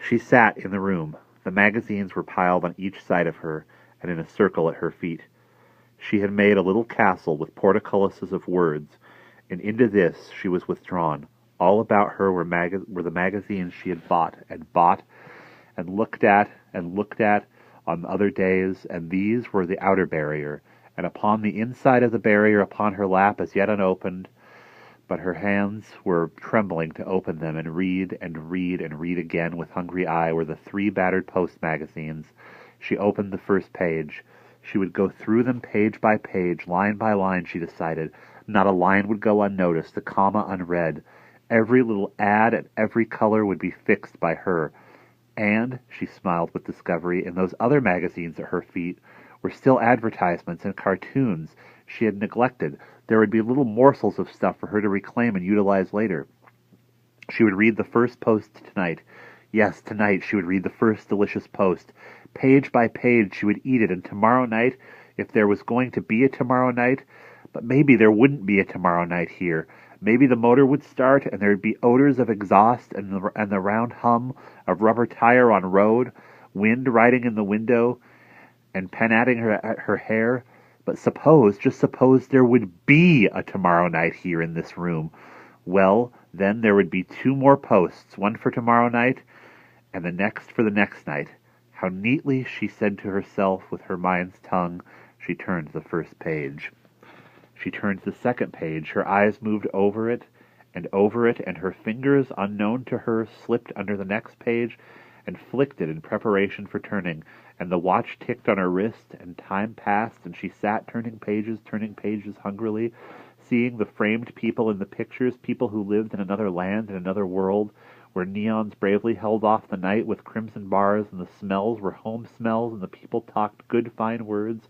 She sat in the room. The magazines were piled on each side of her, and in a circle at her feet. She had made a little castle with portcullises of words, and into this she was withdrawn. All about her were the magazines she had bought, and looked at, on other days, and these were the outer barrier, and upon the inside of the barrier, upon her lap as yet unopened, but her hands were trembling to open them and read and read and read again with hungry eye, were the 3 battered Post magazines. She opened the first page. She would go through them page by page, line by line, she decided. Not a line would go unnoticed, a comma unread. Every little ad and every color would be fixed by her. And, she smiled with discovery, in those other magazines at her feet were still advertisements and cartoons she had neglected. There would be little morsels of stuff for her to reclaim and utilize later. She would read the first Post tonight. Yes, tonight she would read the first delicious Post. Page by page she would eat it, and tomorrow night, if there was going to be a tomorrow night, but maybe there wouldn't be a tomorrow night here. Maybe the motor would start, and there would be odors of exhaust and the round hum of rubber tire on road, wind riding in the window, and pen adding her hair. But just suppose there would be a tomorrow night here in this room. Well, then there would be 2 more Posts, one for tomorrow night, and the next for the next night. How neatly, she said to herself with her mind's tongue, she turned the first page. She turned the second page. Her eyes moved over it, and her fingers, unknown to her, slipped under the next page and flicked it in preparation for turning, and the watch ticked on her wrist, and time passed, and she sat turning pages hungrily, seeing the framed people in the pictures, people who lived in another land, in another world, where neons bravely held off the night with crimson bars, and the smells were home smells, and the people talked good fine words.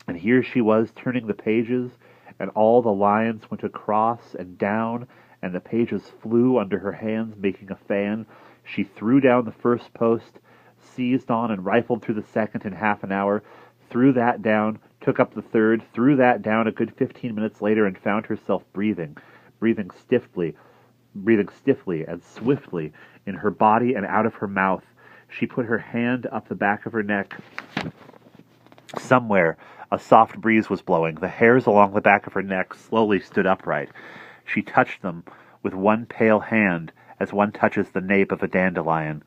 And here she was turning the pages, and all the lines went across and down, and the pages flew under her hands, making a fan. She threw down the first Post, seized on and rifled through the second in half an hour, threw that down, took up the third, threw that down a good 15 minutes later, and found herself breathing stiffly and swiftly in her body and out of her mouth. She put her hand up the back of her neck. Somewhere a soft breeze was blowing. The hairs along the back of her neck slowly stood upright. She touched them with one pale hand, as one touches the nape of a dandelion.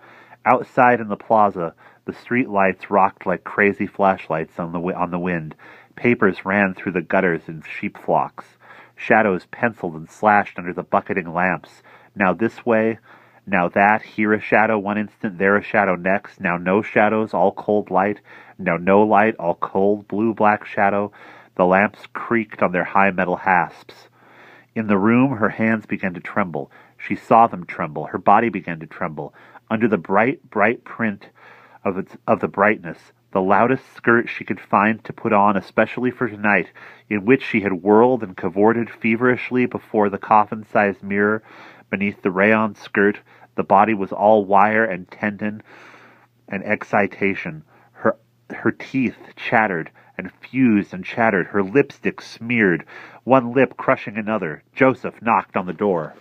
Outside in the plaza, the street lights rocked like crazy flashlights on the wind. Papers ran through the gutters in sheep flocks. Shadows penciled and slashed under the bucketing lamps. Now this way, now that, here a shadow one instant, there a shadow next, now no shadows, all cold light, now no light, all cold blue-black shadow. The lamps creaked on their high metal hasps. In the room, her hands began to tremble. She saw them tremble. Her body began to tremble. Under the bright print of the brightness, the loudest skirt she could find to put on, especially for tonight, in which she had whirled and cavorted feverishly before the coffin-sized mirror beneath the rayon skirt, the body was all wire and tendon and excitation. Her teeth chattered and fused and chattered. Her lipstick smeared, one lip crushing another. Joseph knocked on the door.